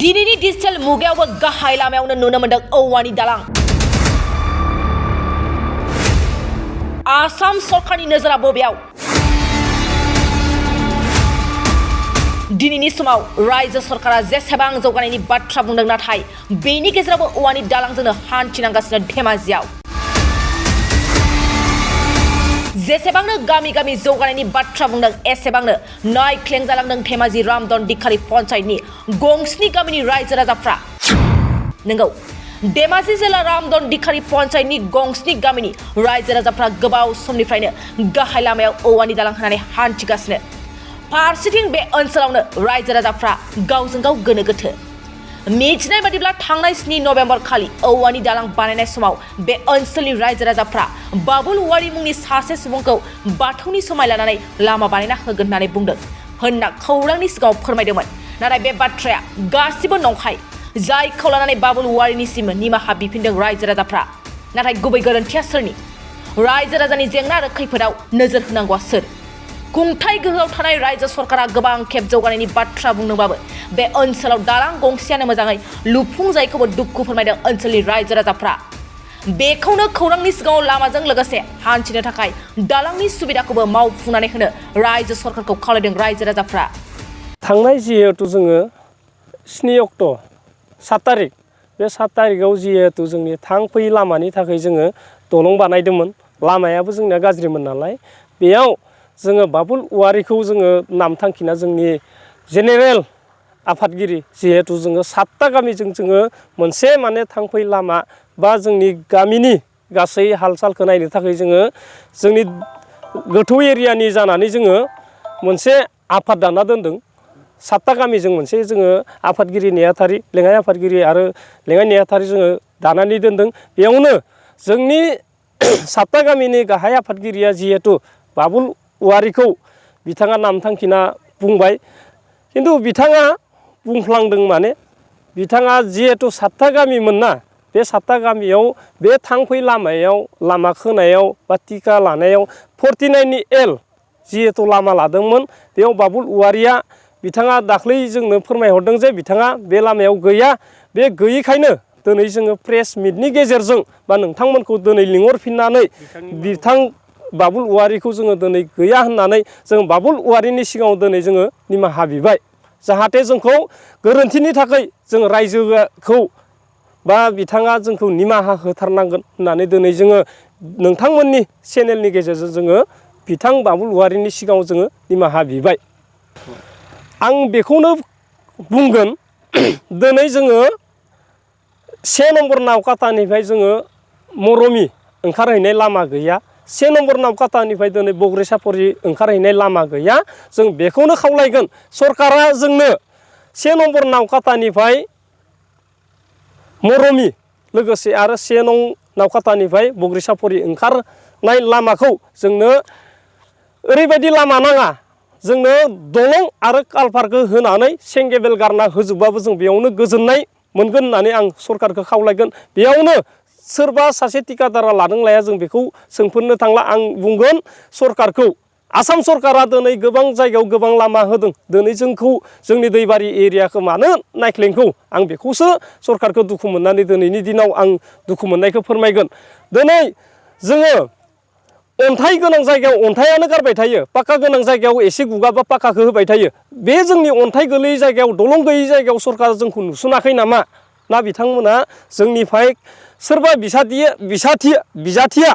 दिनैनि डिजिटेल मुगायावबो गाहाय लामायावनो नुनो मोन्दों औवानि दालां। आसाम सरकारनि नोजोरा बबेयाव? दिनैनि समाव रायजो सरकारा जेसेबां जौगानायनि बाथ्रा बुंदों, नाथाय बेनि गेजेरावबो औवानि दालांजोंनो हान्थिनांगासिनो धेमाजियाव। जेसेबांनो गामि गामि जौगानायनि बाथ्रा बुंदों, एसेबांनो नायख्लें जालांदों धेमाजि रामदन दिखारि पन्चायतनि गंस्नि गामिनि रायजो राजाफ्रा। नंगौ, धेमाजि जिल्ला रामदन दिखारि पन्चायतनि गंस्नि गामिनि रायजो राजाफ्रा गोबाव समनिफ्रायनो गाहाय लामायाव औवानि दालां होनानै हान्थिगासिनो। फारसेथिं बे ओनसोलावनो रायजो राजाफ्रा गावजों गाव गोनो गोथो। मिथिनाय बादिब्ला थांनाय 7 नभेम्बर खालि औवानि दालां बानायनाय समाव बे ओनसोलनि रायजो राजाफ्रा बाबुल औवारी मुंनि सासे सुबुंखौ बाथौनि समाय लानानै लामा बानायना होगोन होननानै बुंदों होनना खौरांनि सिगाङाव फोरमायदोंमोन। नाथाय बे बाथ्राया गासिबो नंखाय, जायखौ लानानै बाबुल औवारीनिसिम निमाहा बिफिनदों रायजो राजाफ्रा। नाथाय गुबै गोरोन्थिया सोरनि? रायजो राजानि जेंना आरो खैफोदाव नोजोर होनांगौआ सोर? खुंथाय गोहोआव थानाय रायजो सरकारा गोबां खेब जौगानायनि बाथ्रा बुंदोंबाबो बे ओनसोलाव दालां गंसेयानो मोजाङै लुफुंजायैखौबो दुखु फोरमायदों ओनसोलनि रायजो राजाफ्रा। बेखौनो खौरांनि सिगाङाव लामाजों लोगोसे हान्थिनो थाखाय दालांनि सुबिदाखौबो मावफुंनानै होनो रायजो सरकारखौ खावलायदों रायजो राजाफ्रा। थांनाय जिहेतु जोङो 7 अक्ट' 7 तारिख, बे 7 तारिखआव जिहेतु जोंनि थांफै लामानि थाखाय जोङो दलं बानायदोंमोन। लामायाबो जोंना गाज्रिमोन नालाय, बेयाव जोङो बाबुल औवारीखौ जोङो नाम थांखिना जोंनि जेनेरेल आफादगिरि जिहेतु जोङो 7ता गामिजों जोङो मोनसे माने थांफै लामा बा जोंनि गामिनि गासै हाल सालखौ नायनो थाखाय जोङो जोंनि गोथौ एरियानि जानानै जोङो मोनसे आफाद दाना दोनदों। 7ता गामिजों मोनसे जोङो आफादगिरि नेहाथारि, लेङाइ आफादगिरि आरो लेङाइ नेहाथारि जोङो दानानै दोनदों। बेयावनो जोंनि 7ता गामिनि गाहाय आफादगिरिया जिहेतु बाबुल औवारीखौ बिथाङा नाम थांखिना बुंबाय, खिन्थु बिथाङा बुंफ्लांदों माने बिथाङा जिहेतु 7ता गामिमोन ना, बे 7ता गामियाव बे थांफै लामायाव लामा खोनायाव बा टिका लानायाव 49 L जिहेतु लामा लादोंमोन, बेयाव बाबुल औवारीया बिथाङा दाख्लै जोंनो फोरमायहरदों जे बिथाङा बे लामायाव गैया। बे गैयैखायनो दिनै जोङो प्रेस मिटनि गेजेरजों बा नोंथांमोनखौ दिनै लिंहरफिननानै बिथां बाबुल औवारीखौ जोङो दिनै गैया होननानै जों बाबुल औवारीनि सिगाङाव दिनै जोङो निमाहा बिबाय। जाहाथे जोंखौ गोरोन्थिनि थाखाय जों रायजोखौ बा बिथाङा जोंखौ निमाहा होथारनांगोन होननानै दिनै जोङो नोंथांमोननि चेनेलनि गेजेरजों जोङो बिथां बाबुल औवारीनि सिगाङाव जोङो निमाहा बिबाय। आं बेखौनो बुंगोन, दिनै जोङो 1 नम्बर नावकाटानिफ्राय जोङो मरमि ओंखारहैनाय लामा गैया। 1 नम्बर नावकाटानिफ्राय दिनै बग्रिसापरि ओंखारहैनाय लामा गैया। जों बेखौनो खावलायगोन सरकारा जोंनो 1 नम्बर नावकाटानिफ्राय मरमि लोगोसे आरो 1 नं नावकाटानिफ्राय बग्रिसापरि ओंखारनाय लामाखौ जोंनो ओरैबायदि लामा नाङा, जोंनो दलं आरो कालभारखौ होनानै सेंगेबेल गारना होजोबबाबो जों बेयावनो गोजोननाय मोनगोन होननानै आं सरकारखौ खावलायगोन। बेयावनो सोरबा सासे थिकादारा लादों लाया जों बेखौ सोंफिननो थांला। आं बुंगोन सरकारखौ, आसाम सरकारा दिनै गोबां जायगायाव गोबां लामा होदों, दिनै जोंखौ जोंनि दैबारि एरियाखौ मानो नायख्लेंखौ, आं बेखौसो सरकारखौ दुखु मोननानै दिनैनि दिनाव आं दुखु मोननायखौ फोरमायगोन। दिनै जोङो अन्थाइ गोनां जायगायाव अन्थाइयानो गारबाय थायो, पाक्का गोनां जायगायाव एसे गुगाबा पाक्काखौ होबाय थायो। बे जोंनि अन्थाइ गैयै जायगायाव, दलं गैयै जायगायाव सरकारा जोंखौ नुसनाखै नामा? ना बिथांमोना जोंनिफ्राय सोरबा बिजाथिया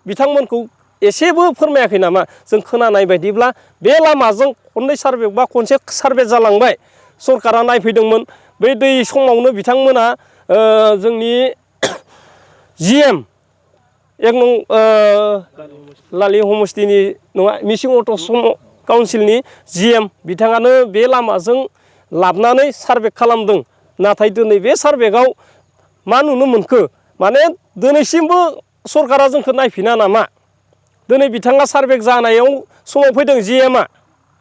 बिथांमोनखौ एसेबो फोरमायाखै नामा? जों खोनानाय बायदिब्ला बे लामाजों खननै सारभे बा खनसे सारभे जालांबाय, सरकारा नायफैदोंमोन। बै दै समावनो बिथांमोना जोंनि GM 1 नं लालि समस्थिनि नङा, मिसिं अट' काउन्सिलनि GM बिथाङानो बे लामाजों लाबोनानै सारभे खालामदों। नाथाय दिनै बे सारभेआव मा नुनो मोनखो? माने दिनैसिमबो सरकारा जोंखौ नायफिना नामा? दिनै बिथाङा सारभे जानायाव समाव फैदों GMआ,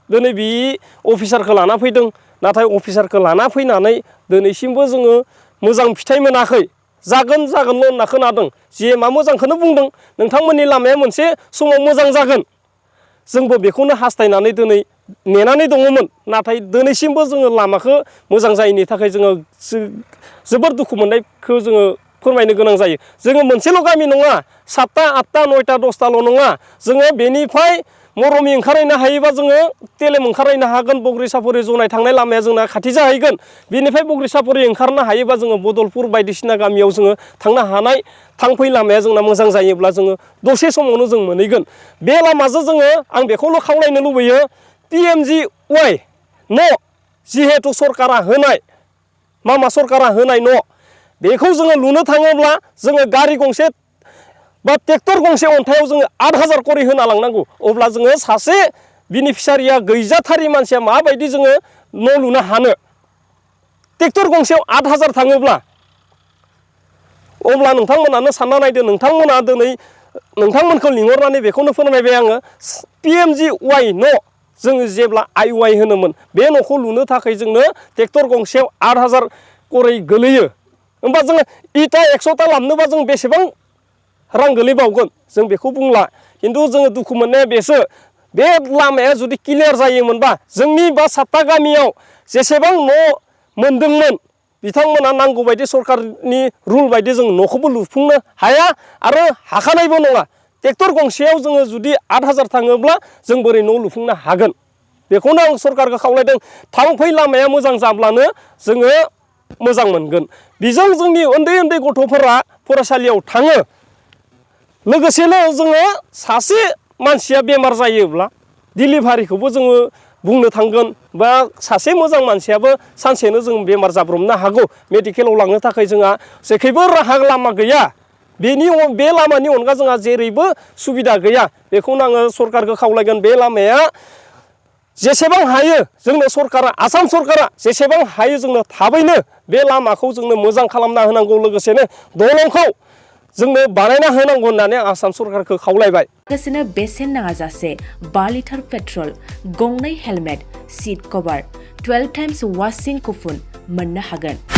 दिनै बि अफिसारखौ लाना फैदों। नाथाय अफिसारखौ लाना फैनानै दिनैसिमबो जोङो मोजां फिथाइ मोनाखै। जागोनल' होनना खोनादों। GMआ मोजांखौनो बुंदों, नोंथांमोननि लामाया मोनसे समाव मोजां जागोन। जोंबो बेखौनो हास्थायनानै दिनै नेनानै दङमोन नाथाय दिनैसिमबो जोङो लामाखौ मोजां जायैनि थाखाय जोङो जोबोर दुखु मोननायखौ जोङो फोरमायनो गोनां जायो जोङो मोनसेल' गामि नङा 7टा 8टा 9टा 10टाल' नङा जोङो बेनिफ्राय मरमि ओंखारहैनो हायोबा जोङो तेलेम ओंखारहैनो हागोन बग्रिसापरि जनाय थांनाय लामाया जोंना खाथि जाहैगोन बेनिफ्राय बग्रिसापरि ओंखारनो हायोबा जोङो बदलपुर बायदिसिना गामियाव जोङो थांनो हानाय थांफै लामाया जोंना मोजां जायोब्ला जोङो दसे समावनो जों मोनहैगोन बे लामाजों जोङो आं बेखौल' खावलायनो लुबैयो PMGY न' जिहेतु सरकारा होनाय मामा सरकारा होनाय न' बेखौ जोङो लुनो थाङोब्ला जोङो गारि गंसे बा ट्रेक्टर गंसे अन्थायाव जोङो 8,000 करि होना लांनांगौ अब्ला जोङो सासे बेनिफिसारिया गैजाथारि मानसिया माबायदि जोङो न' लुनो हानो ट्रेक्टर गंसेयाव 8,000 थाङोब्ला अब्ला नोंथांमोनानो सानना नायदो नोंथांमोना दिनै नोंथांमोनखौ लिंहरनानै बेखौनो फोरमायबाय आङो PMGY न' जोङो जेब्ला IY होनोमोन बे न'खौ लुनो थाखाय जोंनो ट्रेक्टर गंसेयाव 8,000 करि गोलैयो होमबा जोङो इटा 100टा लाबनोबा जों बेसेबां रां गोलैबावगोन जों बेखौ बुंला खिन्थु जोङो दुखु मोननाया बेसो बे लामाया जुदि क्लियार जायोमोनबा जोंनि बा 7टा गामियाव जेसेबां न' मोनदोंमोन बिथांमोना नांगौ बायदि सरकारनि रुल बायदि जों न'खौबो लुफुंनो हाया आरो हाखानायबो नङा ट्रेक्टर गंसेयाव जोङो जुदि 8,000 थाङोब्ला जों बोरै न' लुफुंनो हागोन बेखौनो आं सरकारखौ खावलायदों थांफै लामाया मोजां जाब्लानो जोङो मोजां मोनगोन बेजों जोंनि उन्दै उन्दै गथ'फोरा फरायसालियाव थाङो लोगोसेनो जोङो सासे मानसिया बेमार जायोब्ला डिलिभारिखौबो जोङो बुंनो थांगोन बा सासे मोजां मानसियाबो सानसेनो जों बेमार जाब्रबनो हागौ मेडिकेलाव लांनो थाखाय जोंहा जेखैबो राहा लामा गैया बे लामानि अनगा जोंहा जेरैबो सुबिदा गैया बेखौनो आङो सरकारखौ खावलायगोन बे लामाया जेसेबां हायो जोंनो सरकारा आसाम सरकारा जेसेबां हायो जोंनो थाबैनो बे लामाखौ जोंनो मोजां खालामना होनांगौ लोगोसेनो दलंखौ जोंनो बानायना होनांगौ होननानै आसाम सरकारखौ खावलायबाय लोगोसेनो बेसेन नाङाजासे 5 लिटार पेट्रल गंनै हेलमेट सीट कभार 12 टाइम्स वाशिं कुपन मोननो हागोन